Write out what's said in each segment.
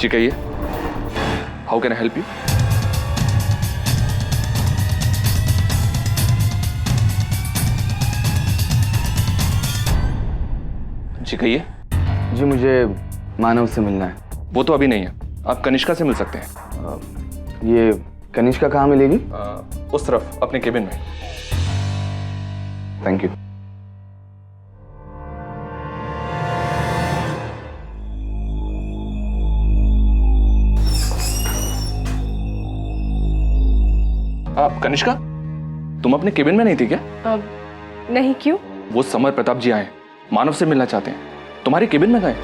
जी कहिए, how can I help you? जी कहिए। जी मुझे मानव से मिलना है। वो तो अभी नहीं है, आप कनिष्का से मिल सकते हैं। ये कनिष्का कहाँ मिलेगी? उस तरफ अपने केबिन में। Thank you. कनिष्का, तुम अपने केबिन में नहीं थी क्या? नहीं, क्यों? वो समर प्रताप जी आए, मानव से मिलना चाहते हैं, तुम्हारे केबिन में गए।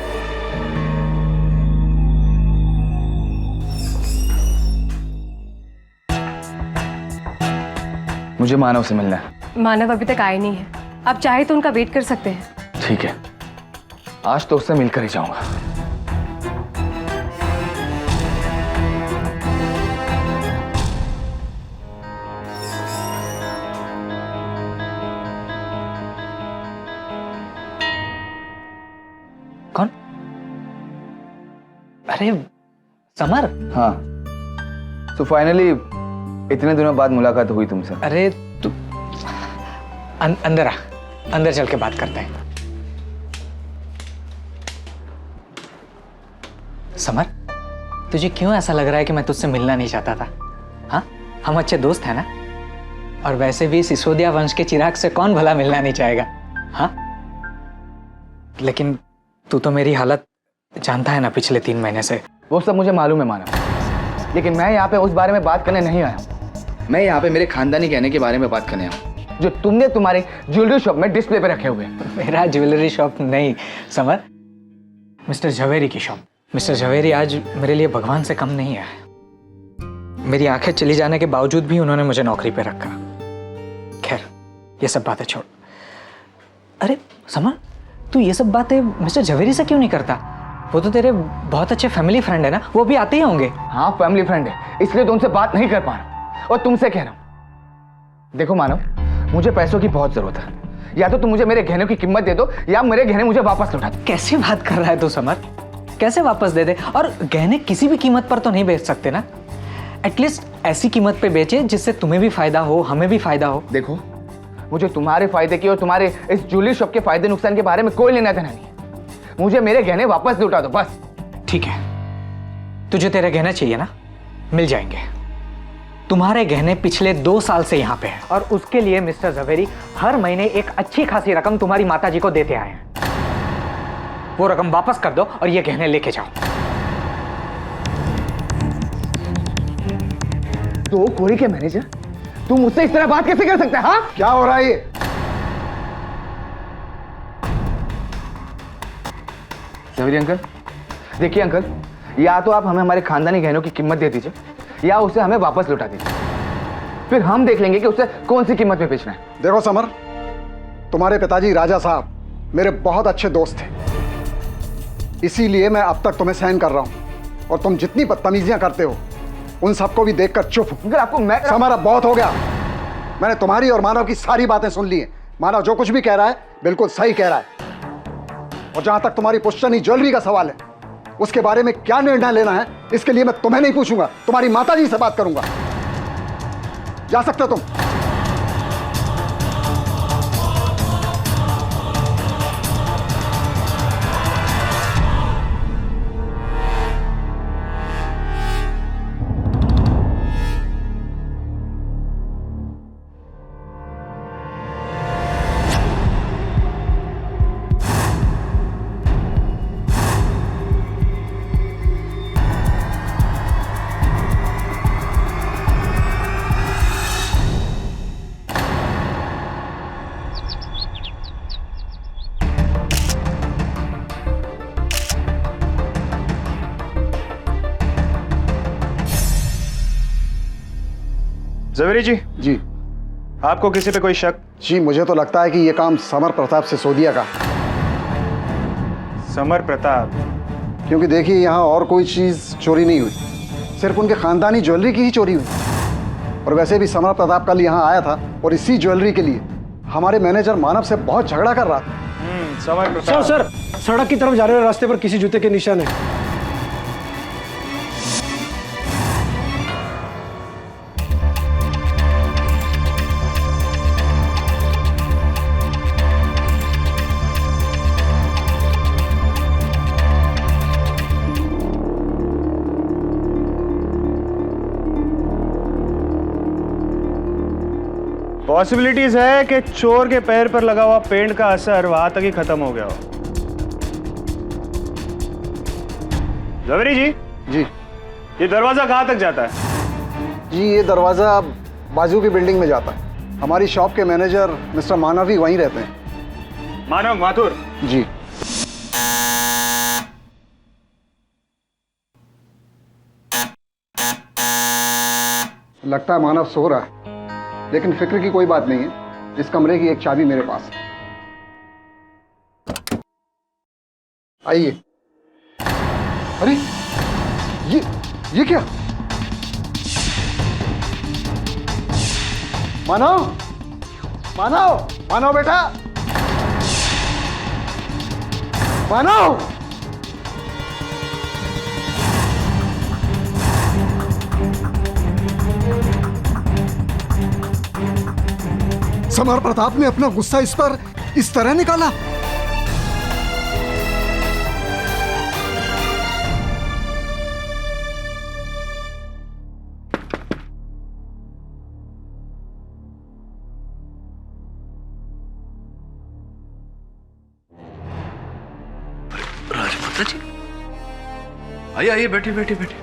मुझे मानव से मिलना है। मानव अभी तक आए नहीं है, आप चाहे तो उनका वेट कर सकते हैं। ठीक है, आज तो उससे मिलकर ही जाऊंगा। कौन? अरे समर। हाँ, तो फाइनली इतने दिनों बाद मुलाकात हुई तुमसे। अरे तू अंदर आ, अंदर चल के बात करते हैं। समर, तुझे क्यों ऐसा लग रहा है कि मैं तुझसे मिलना नहीं चाहता था? हाँ, हम अच्छे दोस्त हैं ना? और वैसे भी सिसोदिया वंश के चिराग से कौन भला मिलना नहीं चाहेगा? हाँ, लेकिन तू तो मेरी हालत जानता है ना पिछले 3 महीने से। वो सब मुझे मालूम है मानव, लेकिन मैं यहाँ पे उस बारे में बात करने नहीं आया हूँ। मैं यहाँ पे मेरे खानदानी गहने के बारे में बात करने आया हूँ, जो तुमने तुम्हारे ज्वेलरी शॉप में डिस्प्ले पे रखे हुए। मेरा ज्वेलरी शॉप नहीं समर, मिस्टर झवेरी की शॉप। मिस्टर झवेरी आज मेरे लिए भगवान से कम नहीं है। मेरी आंखें चली जाने के बावजूद भी उन्होंने मुझे नौकरी पे रखा। खैर, ये सब बातें छोड़। अरे समर, तू ये सब बातें मिस्टर झवेरी से क्यों नहीं करता? वो तो तेरे बहुत अच्छे फैमिली फ्रेंड है ना, वो भी आते ही होंगे। हाँ, फैमिली फ्रेंड है, इसलिए तो उनसे बात नहीं कर पा रहा। और तुमसे कह रहा हूँ, देखो मानव, मुझे पैसों की बहुत जरूरत है। या तो तुम मुझे मेरे गहनों की कीमत दे दो, या मेरे गहने मुझे वापस लौटा दो। कैसी बात कर रहा है तू समर? कैसे वापस दे दे? और गहने किसी भी कीमत पर तो नहीं बेच सकते ना। एटलीस्ट ऐसी कीमत पे बेचे जिससे तुम्हें भी फायदा हो, हमें भी फायदा हो। देखो, मुझे तुम्हारे फायदे की और तुम्हारे इस ज्वेलरी शॉप के फायदे नुकसान के बारे में कोई लेना देना नहीं है। मुझे मेरे गहने वापस लौटा दो बस। ठीक है, तुझे तेरे गहने चाहिए ना, मिल जाएंगे। तुम्हारे गहने पिछले 2 साल से यहाँ पे हैं और उसके लिए मिस्टर झवेरी हर महीने एक अच्छी खासी रकम तुम्हारी माताजी को देते आए हैं। वो रकम वापस कर दो और ये गहने लेके जाओ। तो कोरी के मैनेजर, तुम मुझसे इस तरह बात कैसे कर सकते हैं? हाँ, क्या हो रहा है ये? झवेरी अंकल, देखिए अंकल, या तो आप हमें हमारे खानदानी गहनों की कीमत दे दीजिए, या उसे हमें वापस लौटा दीजिए। फिर हम देख लेंगे कि उसे कौन सी कीमत पे बेचना है। देखो समर, तुम्हारे पिताजी राजा साहब मेरे बहुत अच्छे दोस्त थे, इसीलिए मैं अब तक तुम्हें सहन कर रहा हूं। और तुम जितनी बदतमीजियां करते हो उन सबको भी देखकर चुप हूं। अगर आपको मैं समर, अब बहुत हो गया। मैंने तुम्हारी और मानव की सारी बातें सुन ली हैं। मानव जो कुछ भी कह रहा है बिल्कुल सही कह रहा है। और जहां तक तुम्हारी पुश्तनी ज्वेलरी का सवाल है, उसके बारे में क्या निर्णय लेना है इसके लिए मैं तुम्हें नहीं पूछूंगा, तुम्हारी माताजी से बात करूंगा। जा सकते हो तुम। झवेरी जी, जी आपको किसी पे कोई शक? जी, मुझे तो लगता है कि यह काम समर प्रताप सिसोदिया का। समर प्रताप? क्योंकि देखिए, यहाँ और कोई चीज चोरी नहीं हुई, सिर्फ उनके खानदानी ज्वेलरी की ही चोरी हुई। और वैसे भी समर प्रताप कल यहाँ आया था और इसी ज्वेलरी के लिए हमारे मैनेजर मानव से बहुत झगड़ा कर रहा था। समर प्रताप। सर, सड़क की तरफ जा रहे रास्ते पर किसी जूते के निशान है। पॉसिबिलिटीज है कि चोर के पैर पर लगा हुआ पेंट का असर वहां तक ही खत्म हो गया हो। जवेरी जी, जी ये दरवाजा कहाँ तक जाता है? जी, ये दरवाज़ा बाजू की बिल्डिंग में जाता है। हमारी शॉप के मैनेजर मिस्टर मानव ही वहीं रहते हैं। मानव माथुर। जी। लगता है मानव सो रहा है, लेकिन फिक्र की कोई बात नहीं है। इस कमरे की एक चाबी मेरे पास है। आइए। अरे ये क्या? मानव, मानव, मानव बेटा, मानव। समर प्रताप ने अपना गुस्सा इस पर इस तरह निकाला। राजमाता जी, आइए आइए, बैठिए बैठिए बैठिए।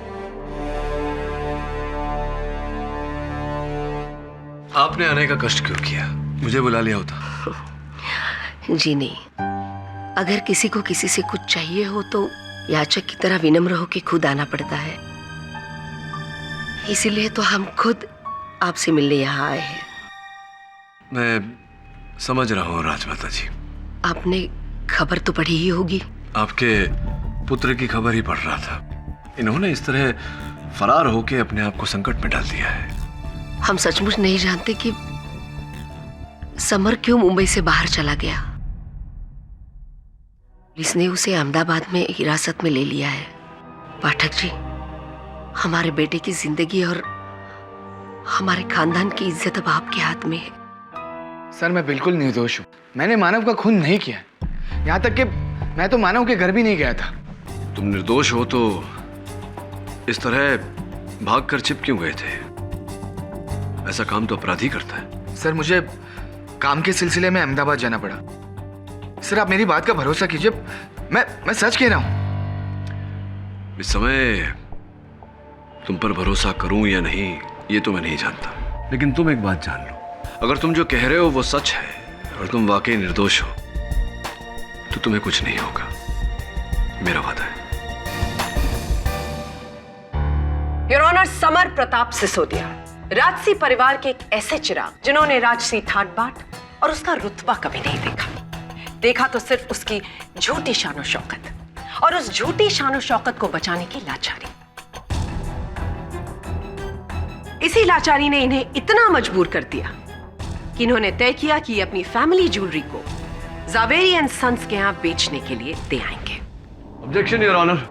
आपने आने का कष्ट क्यों किया? मुझे बुला लिया होता। जी नहीं, अगर किसी को किसी से कुछ चाहिए हो तो याचक की तरह विनम्र होकर खुद आना पड़ता है। इसीलिए तो हम खुद आपसे मिलने यहाँ आए हैं। मैं समझ रहा हूँ राजमाता जी। आपने खबर तो पढ़ी ही होगी। आपके पुत्र की खबर ही पढ़ रहा था। इन्होंने इस तरह फरार होकर अपने आप को संकट में डाल दिया है। हम सचमुच नहीं जानते कि समर क्यों मुंबई से बाहर चला गया। पुलिस ने उसे अहमदाबाद में हिरासत में ले लिया है। पाठक जी, हमारे बेटे की जिंदगी और हमारे खानदान की इज्जत अब आपके हाथ में है। सर, मैं बिल्कुल निर्दोष हूँ। मैंने मानव का खून नहीं किया। यहाँ तक कि मैं तो मानव के घर भी नहीं गया था। तुम निर्दोष हो तो इस तरह भागकर छिप क्यों गए थे? ऐसा काम तो अपराधी करता है। सर, मुझे काम के सिलसिले में अहमदाबाद जाना पड़ा। सर, आप मेरी बात का भरोसा कीजिए। मैं सच कह रहा हूँ। इस समय तुम पर भरोसा करूं या नहीं ये तो मैं नहीं जानता, लेकिन तुम एक बात जान लो, अगर तुम जो कह रहे हो वो सच है और तुम वाकई निर्दोष हो तो तुम्हें कुछ नहीं होगा, मेरा वादा है। योर ऑनर, समर प्रताप सिसोदिया राजसी परिवार के एक ऐसे चिराग जिन्होंने राजसी ठाट बाट और उसका रुतबा कभी नहीं देखा तो सिर्फ उसकी झूठी शानो शौकत और उस झूठी शानो शौकत को बचाने की लाचारी। इसी लाचारी ने इन्हें इतना मजबूर कर दिया कि इन्होंने तय किया कि अपनी फैमिली ज्वेलरी को जावेरी एंड सन्स के यहां बेचने के लिए दे आएंगे। Objection your honour.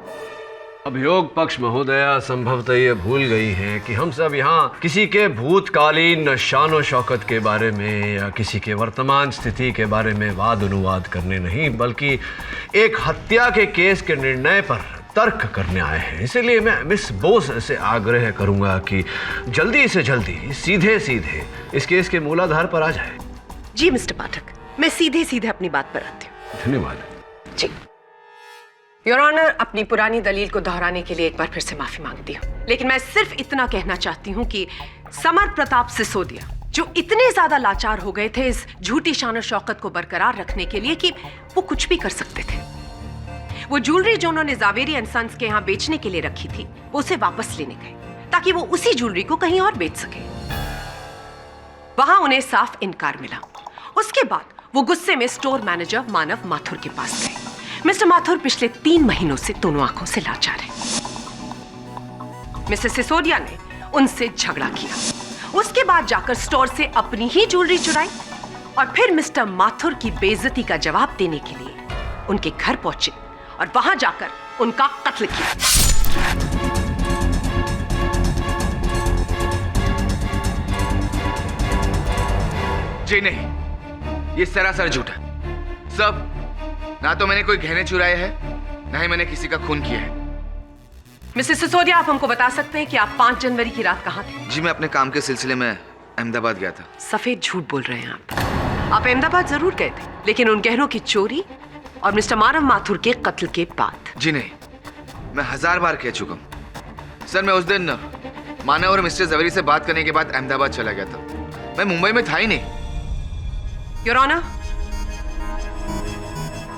अभियोग पक्ष महोदया संभवतः ये भूल गई है कि हम सब यहाँ किसी के भूतकालीन शानो शौकत के बारे में या किसी के वर्तमान स्थिति के बारे में वाद अनुवाद करने नहीं, बल्कि एक हत्या के केस के निर्णय पर तर्क करने आए हैं। इसलिए मैं मिस बोस से आग्रह करूंगा कि जल्दी से जल्दी सीधे सीधे इस केस के मूलाधार पर आ जाए। जी मिस्टर पाठक, मैं सीधे सीधे अपनी बात पर आती हूँ। धन्यवाद। जी योर ऑनर, अपनी पुरानी दलील को दोहराने के लिए एक बार फिर से माफी मांगती हूँ, लेकिन मैं सिर्फ इतना कहना चाहती हूँ कि समर प्रताप सिसोदिया जो इतने ज्यादा लाचार हो गए थे इस झूठी शानो शौकत को बरकरार रखने के लिए कि वो कुछ भी कर सकते थे। वो ज्वेलरी जो उन्होंने जावेरी एंड सन्स के यहाँ बेचने के लिए रखी थी वो उसे वापस लेने गए ताकि वो उसी ज्वेलरी को कहीं और बेच सके। वहां उन्हें साफ इनकार मिला। उसके बाद वो गुस्से में स्टोर मैनेजर मानव माथुर के पास गए। मिस्टर माथुर पिछले 3 महीनों से दोनों आंखों से लाचार है। मिसेस सिसोदिया ने उनसे झगड़ा किया, उसके बाद जाकर स्टोर से अपनी ही ज्वेलरी चुराई और फिर मिस्टर माथुर की बेइज्जती का जवाब देने के लिए उनके घर पहुंचे और वहां जाकर उनका कत्ल किया। जी नहीं, ये सरासर झूठ है। सब ना तो मैंने कोई गहने चुराए हैं, ना ही मैंने किसी का खून किया है। मिसेस सिसोदिया, आप हमको बता सकते हैं कि आप 5 जनवरी की रात कहां थे? जी, मैं अपने काम के सिलसिले में अहमदाबाद गया था। सफेद झूठ बोल रहे हैं आप अहमदाबाद जरूर गए थे, लेकिन उन गहनों की चोरी और मिस्टर मानव माथुर के कत्ल के बाद। जी नहीं, मैं 1000 बार कह चुका हूँ सर। मैं उस दिन मानव और मिस्टर जवेरी से बात करने के बाद अहमदाबाद चला गया था। मैं मुंबई में था ही नहीं। योर ऑनर,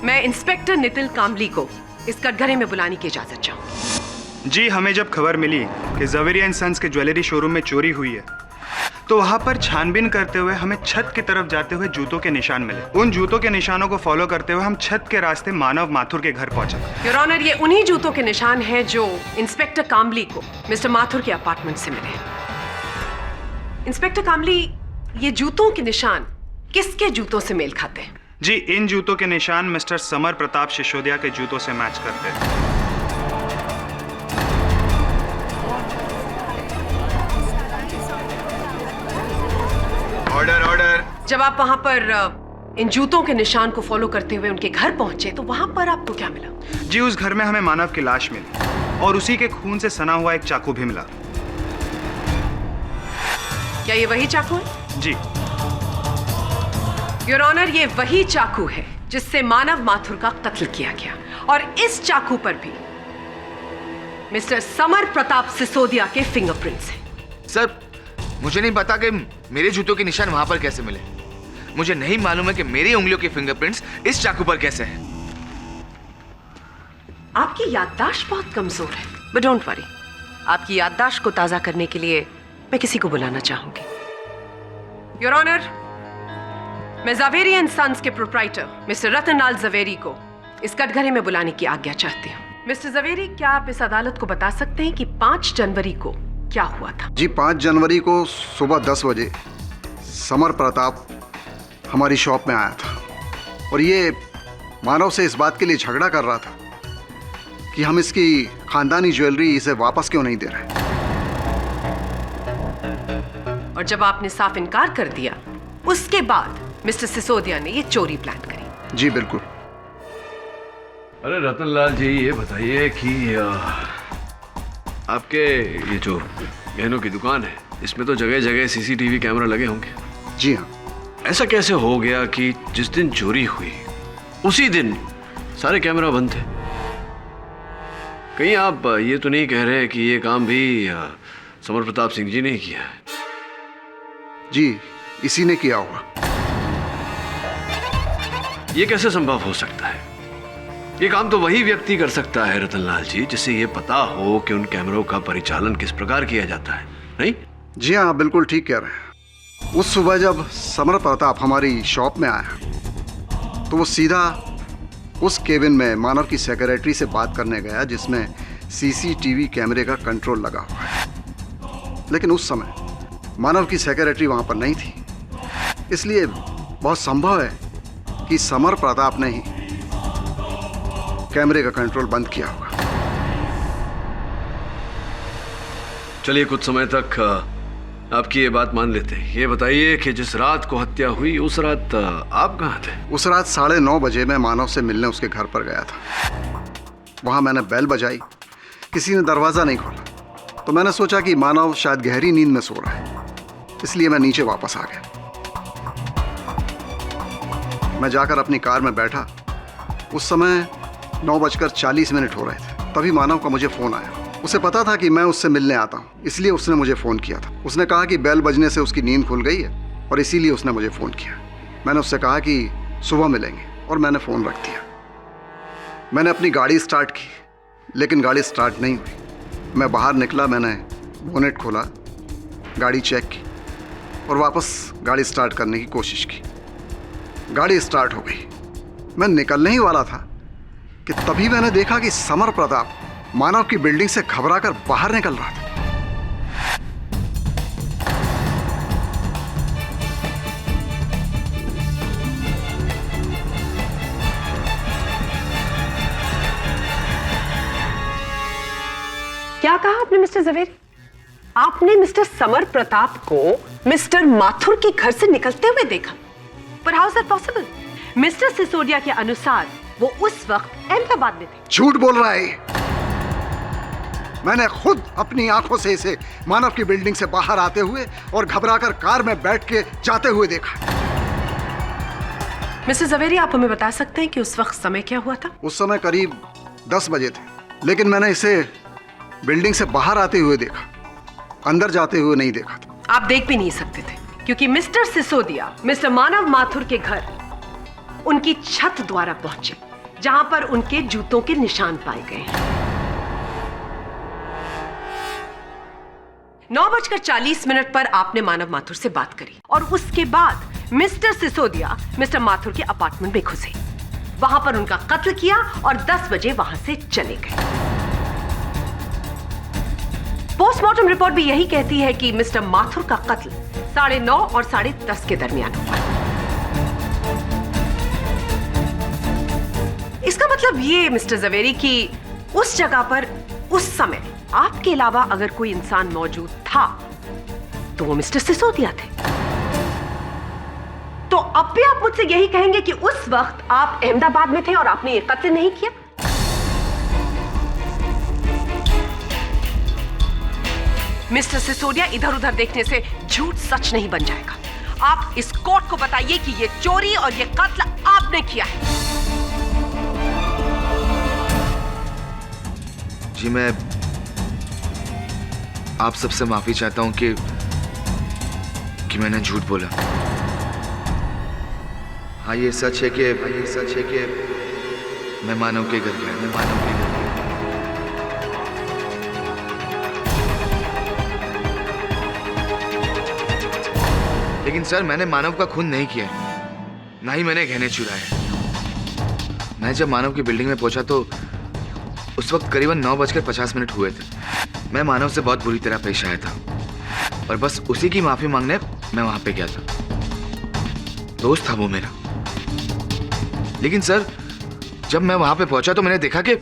मैं इंस्पेक्टर नितिन कामली को इस कटघरे में बुलाने की इजाजत चाहूंगी। जी, हमें जब खबर मिली कि जवेरी एंड सन्स के ज्वेलरी शोरूम में चोरी हुई है, तो वहां पर छानबीन करते हुए हमें छत की तरफ जाते हुए जूतों के निशान मिले। उन जूतों के निशानों को फॉलो करते हुए हम छत के रास्ते मानव माथुर के घर पहुंचे। योर ऑनर, ये उन्हीं जूतों के निशान हैं जो इंस्पेक्टर कामली को मिस्टर माथुर के अपार्टमेंट से मिले। इंस्पेक्टर कामली, ये जूतों के निशान किसके जूतों से मेल खाते हैं? जी, इन जूतों के निशान मिस्टर समर प्रताप सिसोदिया के जूतों से मैच करते हैं। Order order. जब आप वहां पर इन जूतों के निशान को फॉलो करते हुए उनके घर पहुंचे, तो वहां पर आपको क्या मिला? जी, उस घर में हमें मानव की लाश मिली और उसी के खून से सना हुआ एक चाकू भी मिला। क्या ये वही चाकू है? जी। योर ऑनर, ये वही चाकू है जिससे मानव माथुर का कत्ल किया गया, और इस चाकू पर भी मिस्टर समर प्रताप सिसोदिया के फिंगरप्रिंट्स हैं। सर, मुझे नहीं पता कि मेरे जूतों के निशान वहां पर कैसे मिले। मुझे नहीं मालूम है कि मेरी उंगलियों के फिंगरप्रिंट्स इस चाकू पर कैसे हैं। आपकी याददाश्त बहुत कमजोर है, बट डोंट वरी, आपकी याददाश्त को ताजा करने के लिए मैं किसी को बुलाना चाहूंगी। योर ऑनर, मैं जवेरी एंड सन्स के प्रोप्राइटर मिस्टर रतनलाल जवेरी को इस कटघरे में बुलाने की आज्ञा चाहती हूँ। मिस्टर जवेरी, क्या आप इस अदालत को बता सकते हैं कि 5 जनवरी को क्या हुआ था? जी, 5 जनवरी को सुबह 10 बजे समर प्रताप हमारी शॉप में आया था और ये मानव से इस बात के लिए झगड़ा कर रहा था कि हम इसकी खानदानी ज्वेलरी इसे वापस क्यों नहीं दे रहे। और जब आपने साफ इनकार कर दिया, उसके बाद मिस्टर सिसोदिया ने ये चोरी प्लान करी। जी बिल्कुल। अरे रतनलाल जी, ये बताइए कि आपके ये जो गहनों की दुकान है, इसमें तो जगह जगह सीसीटीवी कैमरा लगे होंगे। जी हाँ। ऐसा कैसे हो गया कि जिस दिन चोरी हुई उसी दिन सारे कैमरा बंद थे? कहीं आप ये तो नहीं कह रहे कि ये काम भी समर प्रताप सिंह जी ने किया है? जी, इसी ने किया होगा। ये कैसे संभव हो सकता है? ये काम तो वही व्यक्ति कर सकता है रतनलाल जी, जिसे ये पता हो कि उन कैमरों का परिचालन किस प्रकार किया जाता है, नहीं? जी हाँ, बिल्कुल ठीक कह रहे हैं। उस सुबह जब समर प्रताप हमारी शॉप में आया तो वो सीधा उस केबिन में मानव की सेक्रेटरी से बात करने गया जिसमें सीसीटीवी कैमरे का कंट्रोल लगा हुआ है। लेकिन उस समय मानव की सेक्रेटरी वहां पर नहीं थी, इसलिए बहुत संभव है कि समर प्रताप ने ही कैमरे का कंट्रोल बंद किया होगा। चलिए, कुछ समय तक आपकी ये बात मान लेते हैं। ये बताइए कि जिस रात को हत्या हुई उस रात आप कहाँ थे? उस रात 9:30 बजे मैं मानव से मिलने उसके घर पर गया था। वहां मैंने बेल बजाई, किसी ने दरवाज़ा नहीं खोला, तो मैंने सोचा कि मानव शायद गहरी नींद में सो रहा है, इसलिए मैं नीचे वापस आ गया। मैं जाकर अपनी कार में बैठा। उस समय 9:40 हो रहे थे। तभी मानव का मुझे फ़ोन आया। उसे पता था कि मैं उससे मिलने आता हूँ, इसलिए उसने मुझे फ़ोन किया था। उसने कहा कि बेल बजने से उसकी नींद खुल गई है और इसीलिए उसने मुझे फ़ोन किया। मैंने उससे कहा कि सुबह मिलेंगे और मैंने फ़ोन रख दिया। मैंने अपनी गाड़ी स्टार्ट की, लेकिन गाड़ी स्टार्ट नहीं हुई। मैं बाहर निकला, मैंने बोनेट खोला, गाड़ी चेक की और वापस गाड़ी स्टार्ट करने की कोशिश की। गाड़ी स्टार्ट हो गई। मैं निकलने ही वाला था कि तभी मैंने देखा कि समर प्रताप मानव की बिल्डिंग से घबराकर बाहर निकल रहा था। क्या कहा आपने मिस्टर जवेरी? आपने मिस्टर समर प्रताप को मिस्टर माथुर के घर से निकलते हुए देखा? पर how is that possible? Mister Sisodia के अनुसार वो उस वक्त अहमदाबाद में थे। झूठ बोल रहा है। मैंने खुद अपनी आंखों से इसे मानव की बिल्डिंग से बाहर आते हुए और घबराकर कार में बैठ के जाते हुए देखा। मिस्टर जवेरी, आप हमें बता सकते हैं कि उस वक्त समय क्या हुआ था? उस समय करीब 10 बजे थे, लेकिन मैंने इसे बिल्डिंग से बाहर आते हुए देखा, अंदर जाते हुए नहीं देखा था। आप देख भी नहीं सकते थे क्योंकि मिस्टर सिसोदिया मिस्टर मानव माथुर के घर उनकी छत द्वारा पहुंचे, जहां पर उनके जूतों के निशान पाए गए हैं। 9:40 पर आपने मानव माथुर से बात करी और उसके बाद मिस्टर सिसोदिया मिस्टर माथुर के अपार्टमेंट में घुसे, वहां पर उनका कत्ल किया और 10 बजे वहां से चले गए। पोस्टमार्टम रिपोर्ट भी यही कहती है कि मिस्टर माथुर का कत्ल 9:30 और 10:30 के दरमियान हुआ। इसका मतलब ये मिस्टर जवेरी कि उस जगह पर उस समय आपके अलावा अगर कोई इंसान मौजूद था तो वो मिस्टर सिसोदिया थे। तो अब भी आप मुझसे यही कहेंगे कि उस वक्त आप अहमदाबाद में थे और आपने ये कत्ल नहीं किया? मिस्टर सिसोदिया, इधर उधर देखने से झूठ सच नहीं बन जाएगा। आप इस कोर्ट को बताइए कि ये चोरी और ये कत्ल आपने किया है। जी, मैं आप सबसे माफी चाहता हूं कि मैंने झूठ बोला। हाँ, ये सच है कि मैं मानव के घर गया। लेकिन सर, मैंने मानव का खून नहीं किया, ना ही मैंने गहने चुराए। मैं जब मानव की बिल्डिंग में पहुंचा तो उस वक्त करीबन 9:50 हुए थे। मैं मानव से बहुत बुरी तरह पेश आया था और बस उसी की माफी मांगने मैं वहां पे गया था। दोस्त था वो मेरा। लेकिन सर, जब मैं वहां पे पहुंचा तो मैंने देखा कि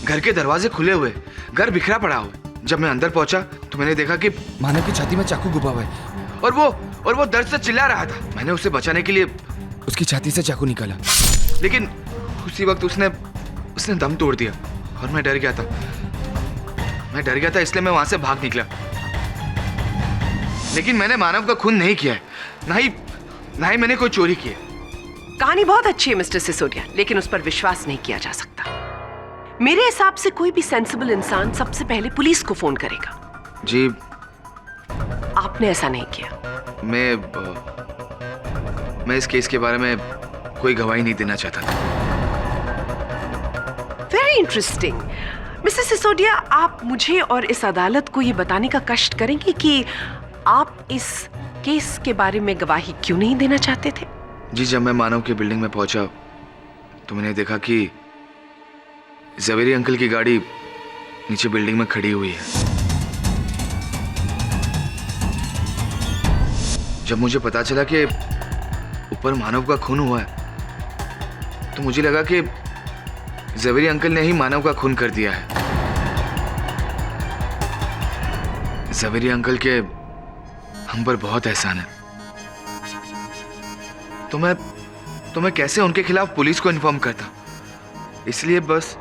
घर के दरवाजे खुले हुए, घर बिखरा पड़ा हुआ। जब मैं अंदर पहुंचा तो मैंने देखा कि मानव की छाती में चाकू घुसा हुआ है और वो दर्द से चिल्ला रहा था। मैंने उसे बचाने के लिए उसकी छाती से चाकू निकाला, लेकिन उसी वक्त उसने दम तोड़ दिया और मैं डर गया था। इसलिए मैं वहां से भाग निकला। लेकिन मैंने मानव का खून नहीं किया है, ना ही मैंने कोई चोरी की है। कहानी बहुत अच्छी है मिस्टर सिसोदिया, लेकिन उस पर विश्वास नहीं किया जा सकता। मेरे हिसाब से कोई भी सेंसिबल इंसान सबसे पहले पुलिस को फोन करेगा। जी, आपने ऐसा नहीं किया। मैं इस केस के बारे में कोई गवाही नहीं देना चाहता था। Very interesting. मिस्टर सिसोदिया, आप मुझे और इस अदालत को ये बताने का कष्ट करेंगे कि आप इस केस के बारे में गवाही क्यों नहीं देना चाहते थे? जी, जब मैं मानव की बिल्डिंग में पहुंचा तो मैंने देखा कि जवेरी अंकल की गाड़ी नीचे बिल्डिंग में खड़ी हुई है। जब मुझे पता चला कि ऊपर मानव का खून हुआ है तो मुझे लगा कि जवेरी अंकल ने ही मानव का खून कर दिया है। जवेरी अंकल के हम पर बहुत एहसान है। तो मैं कैसे उनके खिलाफ पुलिस को इन्फॉर्म करता? इसलिए बस।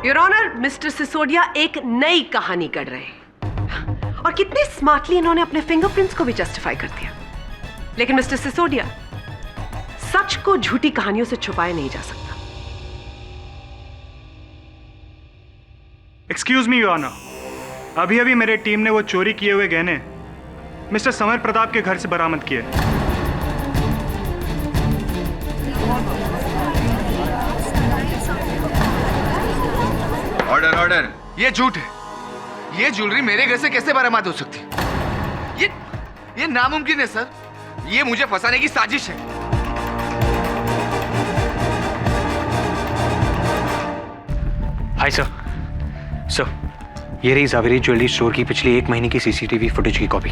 योर ऑनर, मिस्टर सिसोदिया एक नई कहानी गढ़ रहे हैं और कितने स्मार्टली इन्होंने अपने फिंगरप्रिंट्स को भी जस्टिफाई कर दिया। लेकिन मिस्टर सिसोदिया, सच को झूठी कहानियों से छुपाया नहीं जा सकता। एक्सक्यूज मी योर ऑनर, अभी मेरे टीम ने वो चोरी किए हुए गहने मिस्टर समर प्रताप के घर से बरामद किए। ऑर्डर। ये झूठ है। ये ज्वेलरी मेरे घर से कैसे बरामद हो सकती है? ये नामुमकिन है सर। ये मुझे फंसाने की साजिश है। हाय सर, ये रही ज़ावेरी ज्वेलरी स्टोर की पिछली 1 महीने की सीसीटीवी फुटेज की कॉपी।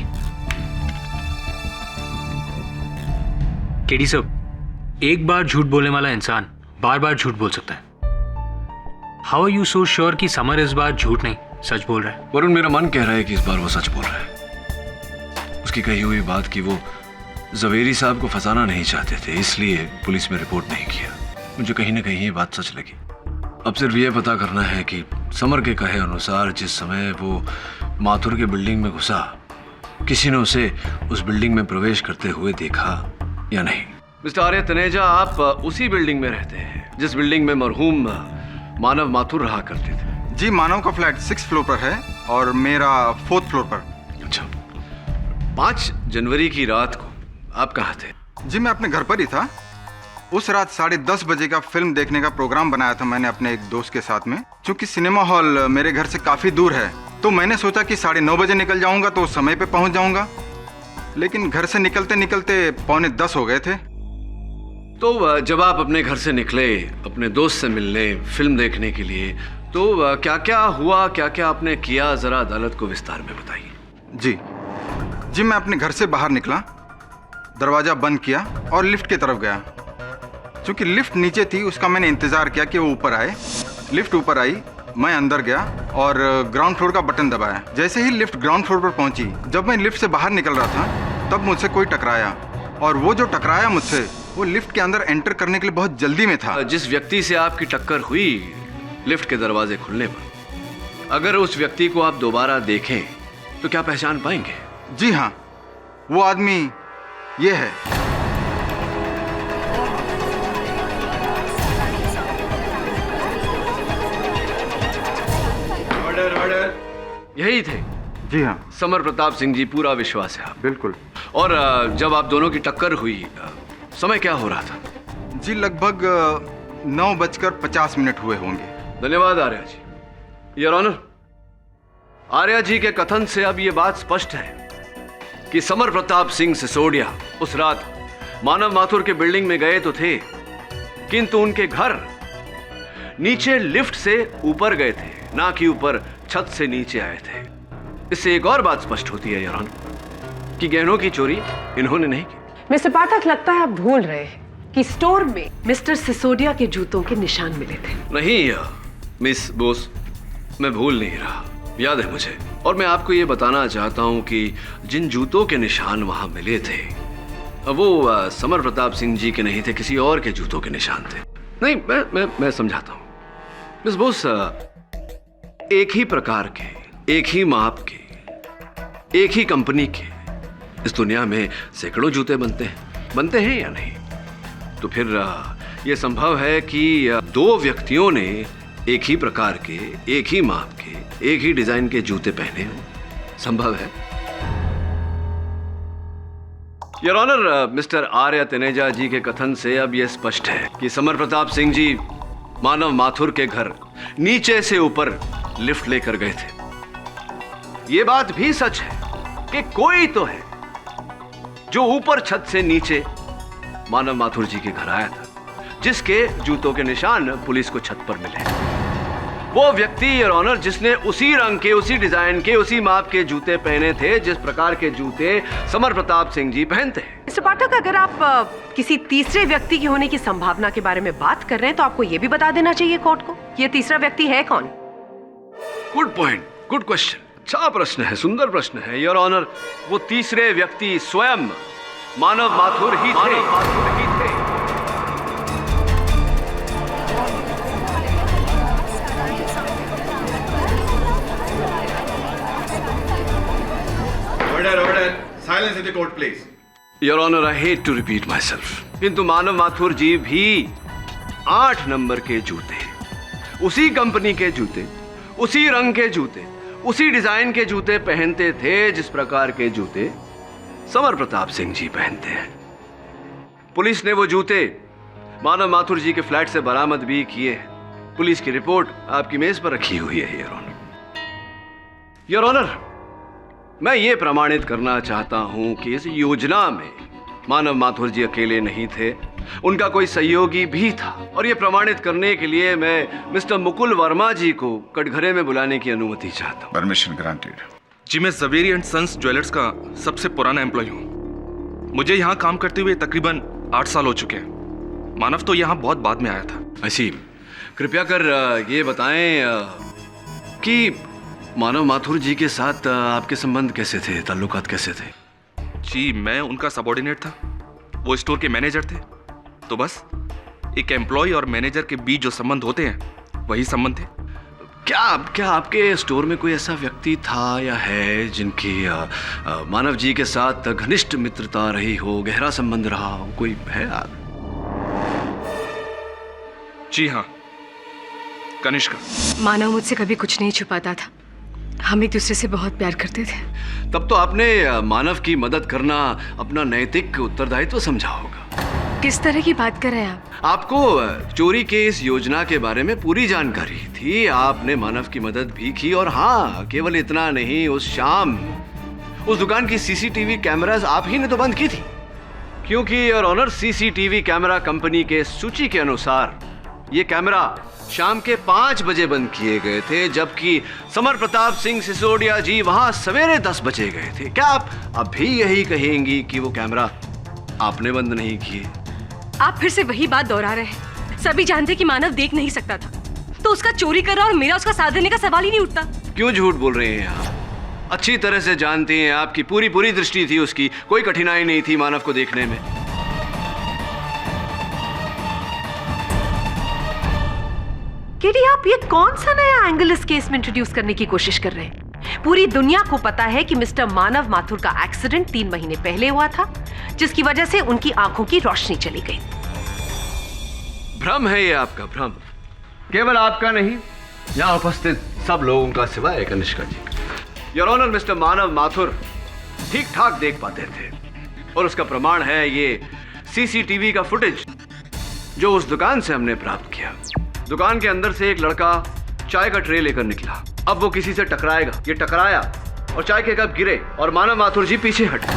केडी साहब, एक बार झूठ बोलने वाला इंसान बार बार झूठ बोल सकता है। How are you so sure कि समर इस बार झूठ नहीं सच बोल रहा है? वरुण, मेरा मन कह रहा है कि इस बार वो सच बोल रहा है। उसकी कही हुई बात कि वो जवेरी साहब को फंसाना नहीं चाहते थे, इसलिए पुलिस में रिपोर्ट नहीं किया। मुझे कहीं ना कहीं ये बात सच लगी। अब सिर्फ ये पता करना है कि समर के कहे अनुसार जिस समय वो माथुर की बिल्डिंग में घुसा, किसी ने उसे उस बिल्डिंग में प्रवेश करते हुए देखा या नहीं। मिस्टर आर्य तनेजा, आप उसी बिल्डिंग में रहते हैं जिस बिल्डिंग में मरहूम मानव माथुर रहा करते थे? जी, मानव का फ्लैट 6th फ्लोर पर है और मेरा 4th फ्लोर पर। अच्छा, 5 जनवरी की रात को आप कहाँ थे? जी, मैं अपने घर पर ही था। उस रात 10:30 बजे का फिल्म देखने का प्रोग्राम बनाया था मैंने अपने एक दोस्त के साथ में। चूंकि सिनेमा हॉल मेरे घर से काफ़ी दूर है तो मैंने सोचा कि 9:30 बजे निकल जाऊंगा तो समय पे पहुंच जाऊंगा, लेकिन घर से निकलते निकलते 9:45 हो गए थे। तो जब आप अपने घर से निकले अपने दोस्त से मिलने, फिल्म देखने के लिए, तो क्या क्या हुआ, क्या क्या आपने किया, जरा अदालत को विस्तार में बताइए। जी, मैं अपने घर से बाहर निकला, दरवाज़ा बंद किया और लिफ्ट की तरफ गया। चूंकि लिफ्ट नीचे थी उसका मैंने इंतज़ार किया कि वो ऊपर आए। लिफ्ट ऊपर आई, मैं अंदर गया और ग्राउंड फ्लोर का बटन दबाया। जैसे ही लिफ्ट ग्राउंड फ्लोर पर पहुंची, जब मैं लिफ्ट से बाहर निकल रहा था तब मुझसे कोई टकराया, और वो जो टकराया मुझसे वो लिफ्ट के अंदर एंटर करने के लिए बहुत जल्दी में था। जिस व्यक्ति से आपकी टक्कर हुई लिफ्ट के दरवाजे खुलने पर, अगर उस व्यक्ति को आप दोबारा देखें तो क्या पहचान पाएंगे? जी हाँ, वो आदमी ये है। ऑर्डर। यही थे? जी हाँ। समर प्रताप सिंह जी, पूरा विश्वास है आप? बिल्कुल। और जब आप दोनों की टक्कर हुई, समय क्या हो रहा था? जी, लगभग 9:50 हुए होंगे। धन्यवाद आर्या जी। योर ऑनर, आर्या जी के कथन से अब यह बात स्पष्ट है कि समर प्रताप सिंह सिसोदिया उस रात मानव माथुर के बिल्डिंग में गए तो थे, किंतु उनके घर नीचे लिफ्ट से ऊपर गए थे, ना कि ऊपर छत से नीचे आए थे। इससे एक और बात स्पष्ट होती है योर ऑनर कि गहनों की चोरी इन्होंने नहीं की। मिस्टर पाठक, लगता है आप भूल रहे हैं कि स्टोर में मिस्टर सिसोदिया के जूतों के निशान मिले थे। नहीं मिस बोस, मैं भूल नहीं रहा, याद है मुझे। और मैं आपको ये बताना चाहता हूं कि जिन जूतों के निशान वहां मिले थे वो समर प्रताप सिंह जी के नहीं थे, किसी और के जूतों के निशान थे। नहीं, मैं समझाता हूं मिस बोस। एक ही प्रकार के, एक ही माप के, एक ही कंपनी के इस दुनिया में सैकड़ों जूते बनते हैं या नहीं? तो फिर यह संभव है कि 2 व्यक्तियों ने एक ही प्रकार के, एक ही माप के, एक ही डिजाइन के जूते पहने हो। संभव है। योर ऑनर, मिस्टर आर्य तनेजा जी के कथन से अब यह स्पष्ट है कि समर प्रताप सिंह जी मानव माथुर के घर नीचे से ऊपर लिफ्ट लेकर गए थे। यह बात भी सच है कि कोई तो है जो ऊपर छत से नीचे मानव माथुर जी के घर आया था, जिसके जूतों के निशान पुलिस को छत पर मिले। वो व्यक्ति योर ऑनर जिसने उसी रंग के, उसी डिजाइन के, उसी माप के जूते पहने थे जिस प्रकार के जूते समर प्रताप सिंह जी पहनते हैं। मिस्टर पाठक, अगर आप किसी तीसरे व्यक्ति के होने की संभावना के बारे में बात कर रहे हैं तो आपको यह भी बता देना चाहिए कोर्ट को, ये तीसरा व्यक्ति है कौन? Good point, good question. अच्छा प्रश्न है, सुंदर प्रश्न है योर ऑनर। वो तीसरे व्यक्ति स्वयं मानव माथुर ही थे। Order. Silence in the court, please. Your honour, I hate to repeat myself, किंतु मानव माथुर जी भी 8 नंबर के जूते, उसी कंपनी के जूते, उसी रंग के जूते, उसी डिजाइन के जूते पहनते थे जिस प्रकार के जूते समर प्रताप सिंह जी पहनते हैं। पुलिस ने वो जूते मानव माथुर जी के फ्लैट से बरामद भी किए हैं। पुलिस की रिपोर्ट आपकी मेज पर रखी हुई है योर ऑनर। योर ऑनर, मैं ये प्रमाणित करना चाहता हूं कि इस योजना में मानव माथुर जी अकेले नहीं थे, उनका कोई सहयोगी भी था। और ये प्रमाणित करने के लिए मैं मिस्टर मुकुल वर्मा जी को कटघरे में बुलाने की अनुमति चाहता हूं। Permission granted. जी, मैं ज़वेरी एंड सन्स ज्वेलर्स का सबसे पुराना एम्प्लॉय हूँ। मुझे यहाँ काम करते हुए तकरीबन 8 साल हो चुके हैं। मानव तो यहाँ बहुत बाद में आया था। ऐसी कृपया कर ये बताएं कि मानव माथुर जी के साथ आपके संबंध कैसे थे, ताल्लुकात कैसे थे? जी, मैं उनका सबऑर्डिनेट था, वो स्टोर के मैनेजर थे। तो बस एक एम्प्लॉय और मैनेजर के बीच जो संबंध होते हैं वही संबंध थे। क्या आपके स्टोर में कोई ऐसा व्यक्ति था या है जिनकी मानव जी के साथ घनिष्ठ मित्रता रही हो, गहरा संबंध रहा हो? कोई है आप? जी हाँ, कनिष्का। मानव मुझसे कभी कुछ नहीं छुपाता था, हम एक दूसरे से बहुत प्यार करते थे। तब तो आपने मानव की मदद करना अपना नैतिक उत्तरदायित्व समझा होगा। किस तरह की बात कर रहे हैं आप? आपको चोरी के इस योजना के बारे में पूरी जानकारी थी, आपने मानव की मदद भी की, और हाँ, केवल इतना नहीं, उस शाम उस दुकान की सीसीटीवी कैमरास आप ही ने तो बंद की थी, क्योंकि your honour CCTV camera company के सूची के अनुसार ये कैमरा शाम के 5 बजे बंद किए गए थे, जबकि समर प्रताप सिंह सिसोदिया जी वहां सवेरे 10 बजे गए थे। क्या आप अभी यही कहेंगी कि वो कैमरा आपने बंद नहीं किए? आप फिर से वही बात दोहरा रहे हैं। सभी जानते कि मानव देख नहीं सकता था, तो उसका चोरी कर रहा और मेरा उसका साथ देने का सवाल ही नहीं उठता। क्यों झूठ बोल रहे हैं आप? अच्छी तरह से जानती हैं, आपकी पूरी दृष्टि थी उसकी, कोई कठिनाई नहीं थी मानव को देखने में। केडी, आप ये कौन सा नया एंगल इस केस में इंट्रोड्यूस करने की कोशिश कर रहे हैं? पूरी दुनिया को पता है कि मिस्टर मानव माथुर का एक्सीडेंट 3 महीने पहले हुआ था, जिसकी वजह से उनकी आंखों की रोशनी चली गई। भ्रम है ये आपका, भ्रम। केवल आपका नहीं, यहाँ उपस्थित सब लोगों का सिवाय कनिष्का जी। योर ऑनर, मिस्टर मानव माथुर ठीक ठाक देख पाते थे, और उसका प्रमाण है ये सीसीटीवी का फुटेज जो उस दुकान से हमने प्राप्त किया। दुकान के अंदर से एक लड़का चाय का ट्रे लेकर निकला। अब वो किसी से टकराएगा, ये टकराया और चाय के कप गिरे और मानव माथुर जी पीछे हटे।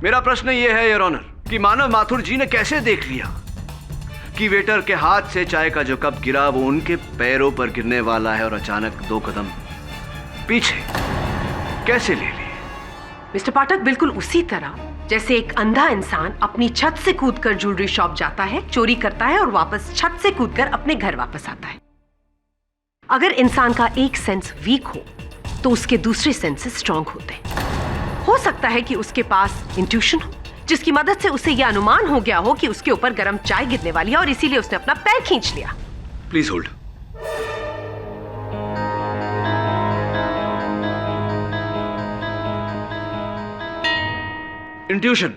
मेरा प्रश्न ये है योर ऑनर कि मानव माथुर जी ने कैसे देख लिया कि वेटर के हाथ से चाय का जो कप गिरा वो उनके पैरों पर गिरने वाला है, और अचानक 2 कदम पीछे कैसे ले लिए? मिस्टर पाठक, बिल्कुल उसी तरह जैसे एक अंधा इंसान अपनी छत से कूदकर ज्वेलरी शॉप जाता है, चोरी करता है और वापस छत से कूदकर अपने घर वापस आता है। अगर इंसान का एक सेंस वीक हो तो उसके दूसरे सेंसेस स्ट्रांग होते हैं। हो सकता है कि उसके पास इंट्यूशन हो, जिसकी मदद से उसे यह अनुमान हो गया हो कि उसके ऊपर गर्म चाय गिरने वाली है और इसीलिए उसने अपना पैर खींच लिया। Please hold. इंट्यूशन,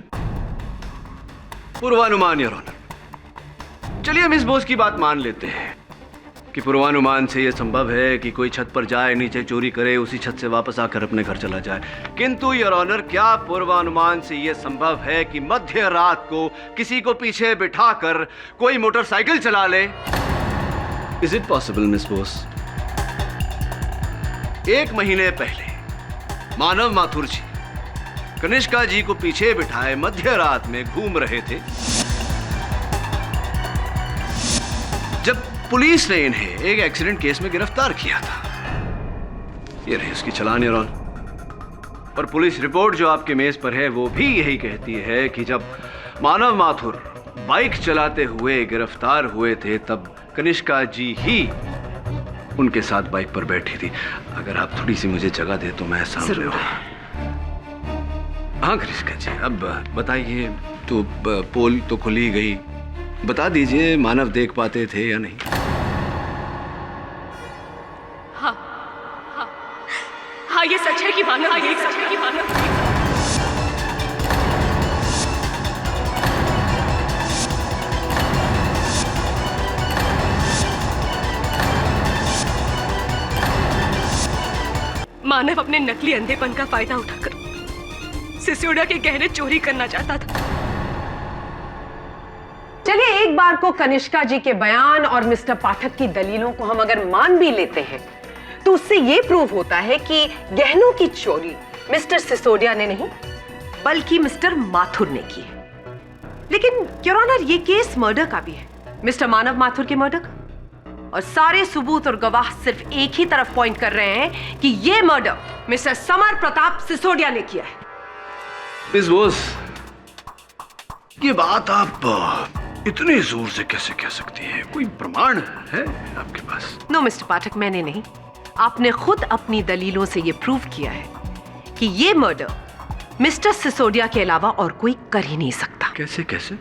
पूर्वानुमान योर ऑनर। चलिए हम इस बोझ की बात मान लेते हैं कि पूर्वानुमान से यह संभव है कि कोई छत पर जाए, नीचे चोरी करे, उसी छत से वापस आकर अपने घर चला जाए। किंतु योर ऑनर, क्या पूर्वानुमान से यह संभव है कि मध्य रात को किसी को पीछे बिठाकर कोई मोटरसाइकिल चला ले? Is it possible miss Bose? 1 महीने पहले मानव माथुर जी कनिष्का जी को पीछे बिठाए मध्य रात में घूम रहे थे, जब पुलिस ने इन्हें एक एक्सीडेंट केस में गिरफ्तार किया था। ये रही उसकी चालान योर ऑनर। और पुलिस रिपोर्ट जो आपके मेज पर है वो भी यही कहती है कि जब मानव माथुर बाइक चलाते हुए गिरफ्तार हुए थे तब कनिष्का जी ही उनके साथ बाइक पर बैठी थी। अगर आप थोड़ी सी मुझे जगह दे तो मैं सामने। हाँ कनिष्का जी, अब बताइए, तो पोल तो खुली गई, बता दीजिए मानव देख पाते थे या नहीं? हाँ, ये सच है कि मानव देख सकता है। मानव अपने नकली अंधेपन का फायदा उठाकर सिसोदिया के गहने चोरी करना चाहता था। चलिए, एक बार को कनिष्का जी के बयान और मिस्टर पाठक की दलीलों को हम अगर मान भी लेते हैं तो उससे यह प्रूव होता है कि गहनों की चोरी मिस्टर सिसोदिया ने नहीं बल्कि मिस्टर माथुर ने की है। लेकिन योर ऑनर, ये केस मर्डर का भी है, मिस्टर मानव माथुर के मर्डर का, और सारे सबूत और गवाह सिर्फ एक ही तरफ पॉइंट कर रहे हैं कि यह murder mister summer Pratap Sisodia ने किया है। मिस बोस, ये बात आप इतने जोर से कैसे कह सकती हैं? कोई प्रमाण है आपके पास? नो मिस्टर पाठक, मैंने नहीं, आपने खुद अपनी दलीलों से यह प्रूव किया है कि यह मर्डर मिस्टर सिसोदिया के अलावा और कोई कर ही नहीं सकता। कैसे कैसे?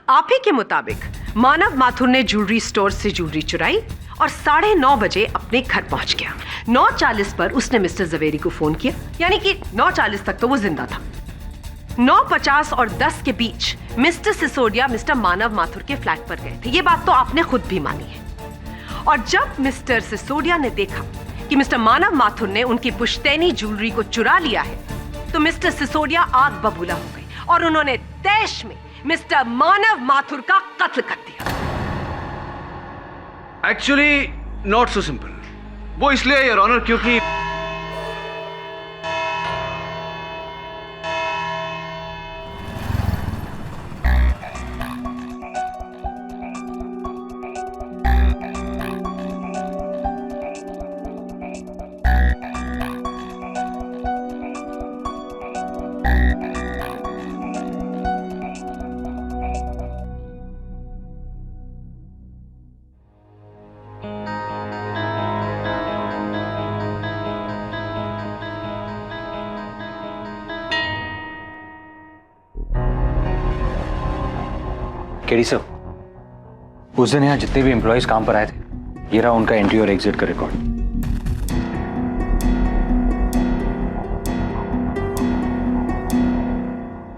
आप ही के मुताबिक मानव माथुर ने ज्वेलरी स्टोर से ज्वेलरी चुराई और 9:30 बजे अपने घर पहुंच गया। 9:40 पर उसने मिस्टर जवेरी को फोन किया, यानी कि 9:40 तक तो वो जिंदा था। 9:50 और 10 के बीच मिस्टर सिसोदिया मिस्टर मानव माथुर के फ्लैट पर गए थे। ये बात तो आपने खुद भी मानी है। और जब मिस्टर सिसोदिया ने देखा कि मिस्टर मानव माथुर ने उनकी पुश्तैनी ज्वेलरी को चुरा लिया है, तो मिस्टर सिसोदिया आग बबूला हो गए और उन्होंने तैश में मिस्टर मानव माथुर का कत्ल कर दिया। Actually not so simple. वो इसलिए योर ऑनर क्योंकि केडी साहब, उस दिन यहाँ जितने भी एम्प्लॉयज काम पर आए थे, ये रहा उनका एंट्री और एग्जिट का रिकॉर्ड।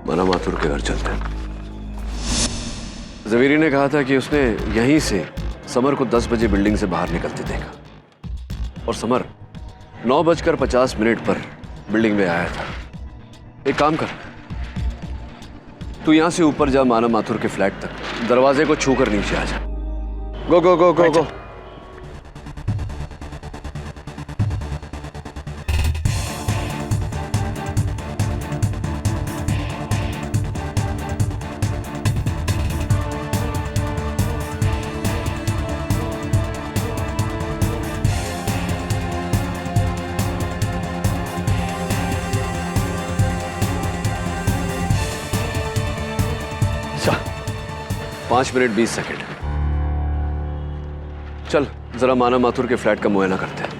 मानव माथुर के घर चलते हैं। जवेरी ने कहा था कि उसने यहीं से समर को 10 बजे बिल्डिंग से बाहर निकलते देखा और समर 9:50 पर बिल्डिंग में आया था। एक काम कर, तू यहां से ऊपर जा, मानव माथुर के फ्लैट तक, दरवाजे को छूकर नीचे आ जा। Go go go go go. Sir, 5 minute 20 second. चल जरा मानव माथुर के फ्लैट का मुआयना करते हैं।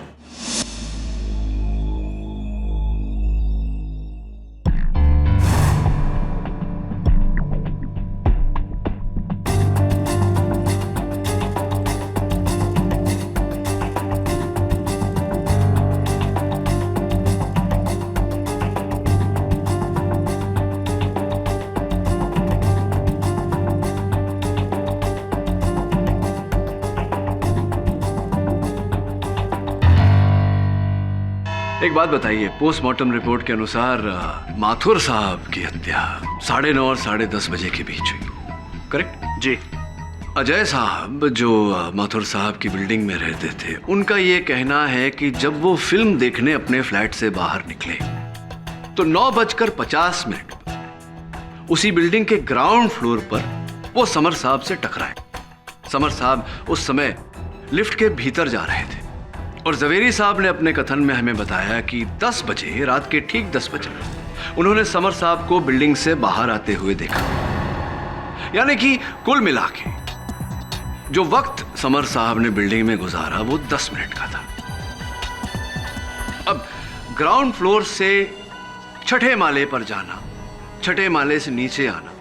एक बात बताइए, पोस्टमार्टम रिपोर्ट के अनुसार माथुर साहब की हत्या 9:30 और 10:30 बजे के बीच हुई, करेक्ट? जी। अजय साहब जो माथुर साहब की बिल्डिंग में रहते थे, उनका ये कहना है कि जब वो फिल्म देखने अपने फ्लैट से बाहर निकले तो 9:50 पर उसी बिल्डिंग के ग्राउंड फ्लोर पर वो समर साहब से टकराए। समर साहब उस समय लिफ्ट के भीतर जा रहे थे और जवेरी साहब ने अपने कथन में हमें बताया कि 10 बजे, रात के ठीक 10 बजे उन्होंने समर साहब को बिल्डिंग से बाहर आते हुए देखा। यानी कि कुल मिला के जो वक्त समर साहब ने बिल्डिंग में गुजारा वो 10 मिनट का था। अब ग्राउंड फ्लोर से 6ठे माले पर जाना, 6ठे माले से नीचे आना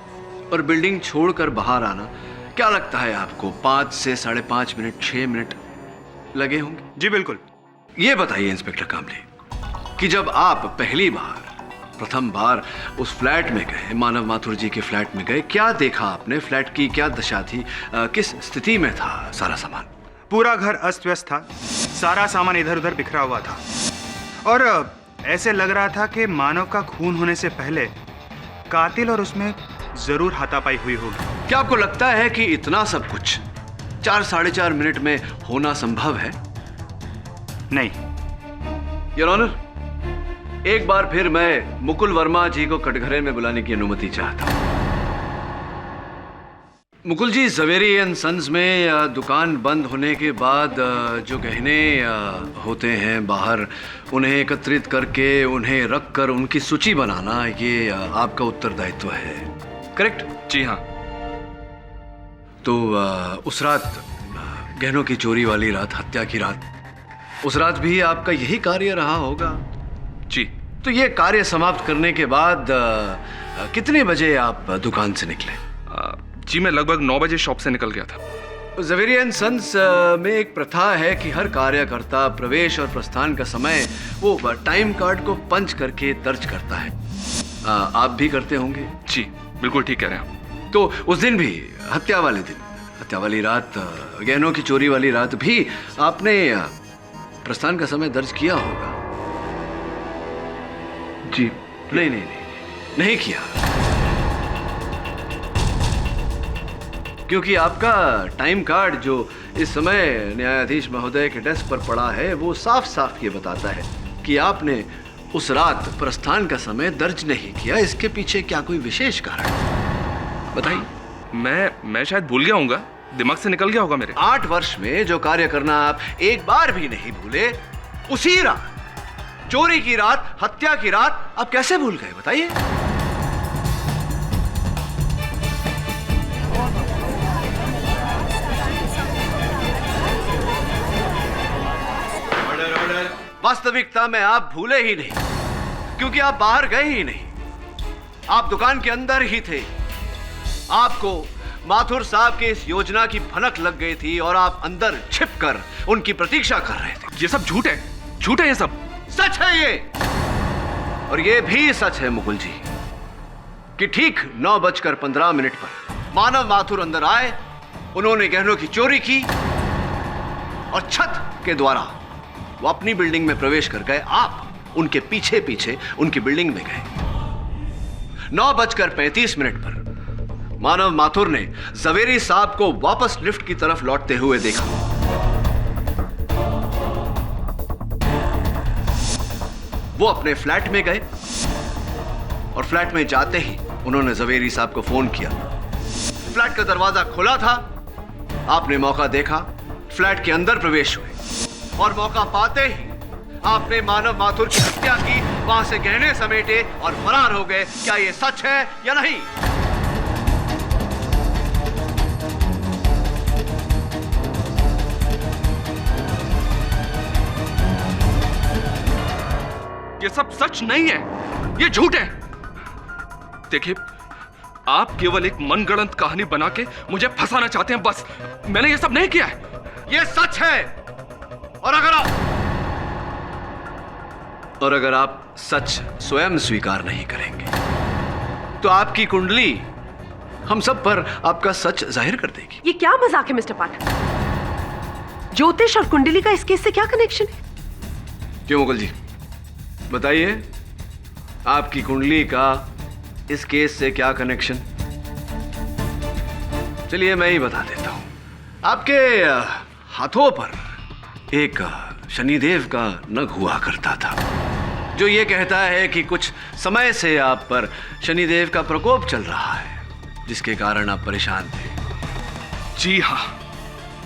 और बिल्डिंग छोड़कर बाहर आना, क्या लगता है आपको 5 से 5.5 मिनट, 6 मिनट लगे होंगे? जी बिल्कुल। ये बताइए इंस्पेक्टर कामले कि जब आप प्रथम बार उस फ्लैट में गए, मानव माथुर जी के फ्लैट में गए, क्या देखा आपने? फ्लैट की क्या दशा थी? किस स्थिति में था सारा सामान? पूरा घर अस्त व्यस्त था, सारा सामान इधर उधर बिखरा हुआ था और ऐसे लग रहा था कि मानव का खून होने से पहले कातिल और उसमें जरूर हाथापाई हुई होगी। क्या आपको लगता है कि इतना सब कुछ 4-4.5 मिनट में होना संभव है? नहीं। योर ऑनर, एक बार फिर मैं मुकुल वर्मा जी को कटघरे में बुलाने की अनुमति चाहता हूं। मुकुल जी, जवेरी एंड सन्स में दुकान बंद होने के बाद जो गहने होते हैं बाहर, उन्हें एकत्रित करके उन्हें रख कर उनकी सूची बनाना, ये आपका उत्तरदायित्व है, करेक्ट? जी हाँ। तो उस रात, गहनों की चोरी वाली रात, हत्या की रात, उस रात भी आपका यही कार्य रहा होगा? जी तो ये कार्य समाप्त करने के बाद कितने बजे आप दुकान से निकले? जी मैं लगभग 9 बजे शॉप से निकल गया था। ज़वेरी एंड सन्स में एक प्रथा है कि हर कार्यकर्ता प्रवेश और प्रस्थान का समय वो टाइम कार्ड को पंच करके दर्ज करता है। आप भी करते होंगे? जी बिल्कुल ठीक कह रहे हैं आप। तो उस दिन भी, हत्या वाले दिन, हत्या वाली रात, गहनों की चोरी वाली रात भी आपने प्रस्थान का समय दर्ज किया होगा? जी नहीं किया, क्योंकि आपका टाइम कार्ड जो इस समय न्यायाधीश महोदय के डेस्क पर पड़ा है वो साफ साफ ये बताता है कि आपने उस रात प्रस्थान का समय दर्ज नहीं किया। इसके पीछे क्या कोई विशेष कारण है? बताइए। मैं शायद भूल गया हूँगा, दिमाग से निकल गया होगा मेरे। 8 वर्ष में जो कार्य करना आप एक बार भी नहीं भूले, उसी रात, चोरी की रात, हत्या की रात आप कैसे भूल गए? बताइए। वास्तविकता में आप भूले ही नहीं, क्योंकि आप बाहर गए ही नहीं, आप दुकान के अंदर ही थे। आपको माथुर साहब के इस योजना की भनक लग गई थी और आप अंदर छिपकर उनकी प्रतीक्षा कर रहे थे। ये सब झूठ है, झूठ है ये सब। सच है ये, और ये भी सच है मुकुल जी कि ठीक 9:15 पर मानव माथुर अंदर आए, उन्होंने गहनों की चोरी की और छत के द्वारा वो अपनी बिल्डिंग में प्रवेश कर गए। आप उनके पीछे पीछे उनकी बिल्डिंग में गए। 9:35 पर मानव माथुर ने ज़वेरी साहब को वापस लिफ्ट की तरफ लौटते हुए देखा। वो अपने फ्लैट में गए और फ्लैट में जाते ही उन्होंने ज़वेरी साहब को फोन किया। फ्लैट का दरवाजा खुला था, आपने मौका देखा, फ्लैट के अंदर प्रवेश हुए और मौका पाते ही आपने मानव माथुर की हत्या की, वहां से गहने समेटे और फरार हो गए। क्या यह सच है या नहीं? ये सब सच नहीं है, ये झूठ है। देखिए, आप केवल एक मनगढ़ंत कहानी बना के मुझे फंसाना चाहते हैं, बस। मैंने ये सब नहीं किया है। ये सच है, और अगर आप सच स्वयं स्वीकार नहीं करेंगे तो आपकी कुंडली हम सब पर आपका सच जाहिर कर देगी। ये क्या मजाक है मिस्टर पाठक? ज्योतिष और कुंडली का इस केस से क्या कनेक्शन है? क्यों मुकुल जी, बताइए, आपकी कुंडली का इस केस से क्या कनेक्शन? चलिए मैं ही बता देता हूं। आपके हाथों पर एक शनिदेव का नग हुआ करता था, जो ये कहता है कि कुछ समय से आप पर शनिदेव का प्रकोप चल रहा है, जिसके कारण आप परेशान थे। जी हाँ,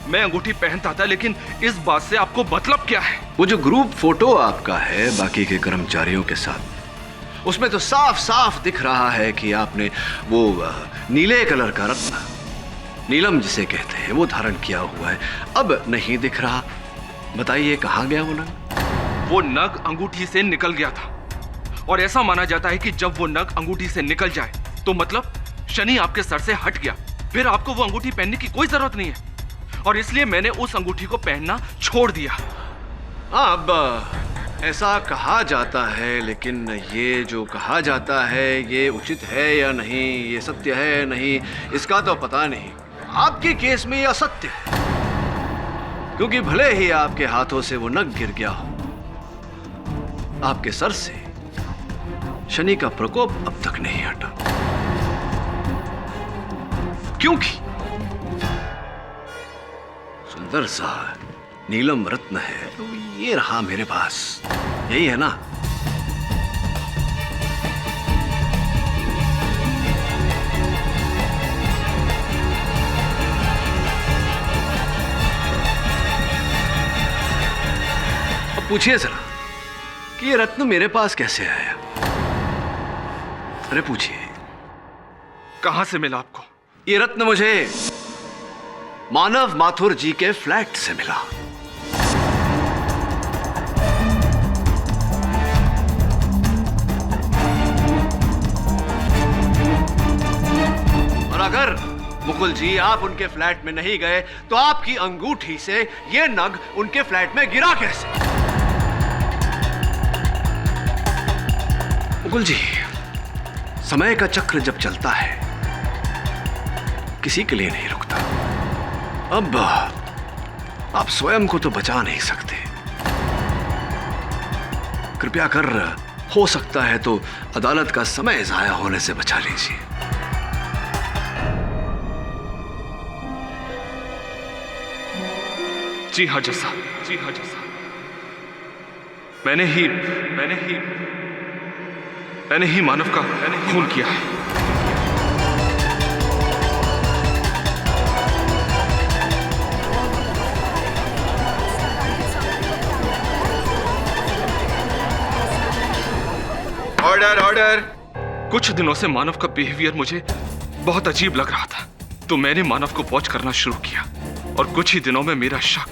मैं अंगूठी पहनता था, लेकिन इस बात से आपको मतलब क्या है? वो जो ग्रुप फोटो आपका है बाकी के कर्मचारियों के साथ, उसमें तो साफ साफ दिख रहा है कि आपने वो नीले कलर का रत्न, नीलम जिसे कहते हैं, वो धारण किया हुआ है। अब नहीं दिख रहा, बताइए कहाँ गया वो नग? वो नग अंगूठी से निकल गया था, और ऐसा माना जाता है कि जब वो नग अंगूठी से निकल जाए तो मतलब शनि आपके सर से हट गया, फिर आपको वो अंगूठी पहनने की कोई जरूरत नहीं है, और इसलिए मैंने उस अंगूठी को पहनना छोड़ दिया। अब ऐसा कहा जाता है, लेकिन ये जो कहा जाता है ये उचित है या नहीं, ये सत्य है या नहीं, इसका तो पता नहीं। आपके केस में ये असत्य है, क्योंकि भले ही आपके हाथों से वो नग गिर गया हो, आपके सर से शनि का प्रकोप अब तक नहीं हटा, क्योंकि सुंदर सा नीलम रत्न है, तो ये रहा मेरे पास, यही है ना? अब पूछिए जरा कि ये रत्न मेरे पास कैसे आया? अरे पूछिए, कहां से मिला आपको? ये रत्न मुझे मानव माथुर जी के फ्लैट से मिला। अगर मुकुल जी आप उनके फ्लैट में नहीं गए तो आपकी अंगूठी से ये नग उनके फ्लैट में गिरा कैसे? मुकुल जी, समय का चक्र जब चलता है किसी के लिए नहीं रुकता। अब आप स्वयं को तो बचा नहीं सकते, कृपया कर हो सकता है तो अदालत का समय जाया होने से बचा लीजिए। जी हाँ जज साहब, जी हाँ जज साहब, मैंने ही मानव का खून किया है। Order order. कुछ दिनों से मानव का बिहेवियर मुझे बहुत अजीब लग रहा था, तो मैंने मानव को वॉच करना शुरू किया और कुछ ही दिनों में मेरा शक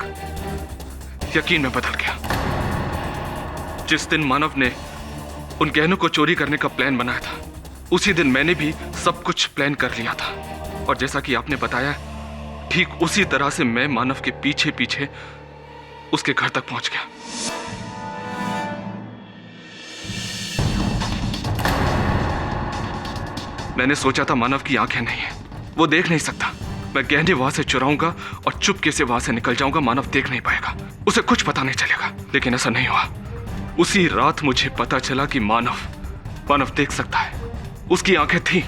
यकीन में बदल गया। जिस दिन मानव ने उन गहनों को चोरी करने का प्लान बनाया था, उसी दिन मैंने भी सब कुछ प्लान कर लिया था। और जैसा कि आपने बताया, ठीक उसी तरह से मैं मानव के पीछे पीछे उसके घर तक पहुंच गया। मैंने सोचा था मानव की आंखें नहीं है, वो देख नहीं सकता। मैं गहने वहां से चुराऊंगा और चुपके से वहां से निकल जाऊंगा, मानव देख नहीं पाएगा, उसे कुछ पता नहीं चलेगा। लेकिन ऐसा नहीं हुआ। उसी रात मुझे पता चला कि मानव देख सकता है, उसकी आंखें थी।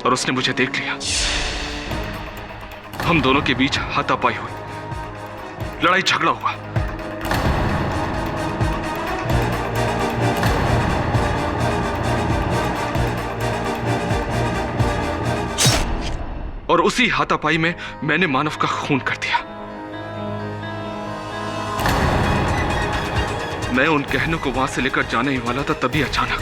और उसने मुझे देख लिया। हम दोनों के बीच हाथापाई हुई, लड़ाई झगड़ा हुआ। और उसी हाथापाई में मैंने मानव का खून कर दिया। मैं उन गहनों को वहां से लेकर जाने ही वाला था, तभी अचानक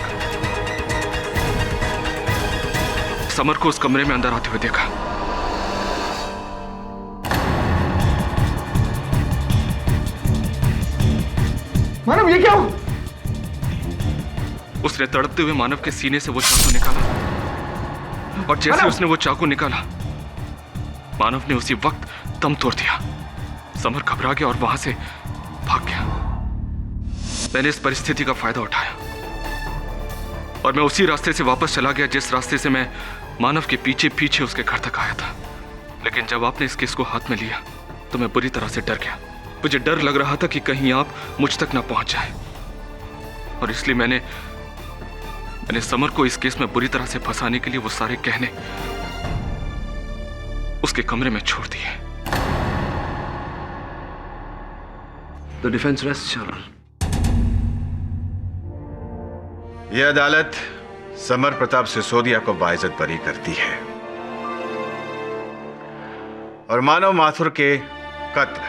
समर को उस कमरे में अंदर आते हुए देखा। मानव, ये क्या हुआ? उसने तड़पते हुए मानव के सीने से वो चाकू निकाला, और जैसे उसने वो चाकू निकाला, मानव ने उसी वक्त दम तोड़ दिया। समर घबरा गया और वहां से भाग गया। मैंने इस परिस्थिति का फायदा उठाया और मैं उसी रास्ते से वापस चला गया जिस रास्ते से मैं मानव के पीछे पीछे उसके घर तक आया था। लेकिन जब आपने इस केस को हाथ में लिया तो मैं बुरी तरह से डर गया। मुझे डर लग रहा था कि कहीं आप मुझ तक ना पहुंच जाए, और इसलिए मैंने समर को इस केस में बुरी तरह से फंसाने के लिए वो सारे गहने उसके कमरे में छोड़ दिए। The defense rests, Your Honor. यह अदालत समर प्रताप सिसोदिया को बाइज्जत बरी करती है और मानव माथुर के कत्ल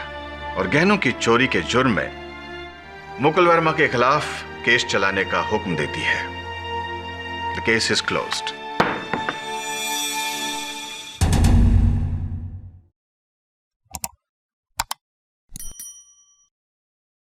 और गहनों की चोरी के जुर्म में मुकुल वर्मा के खिलाफ केस चलाने का हुक्म देती है। The case is closed.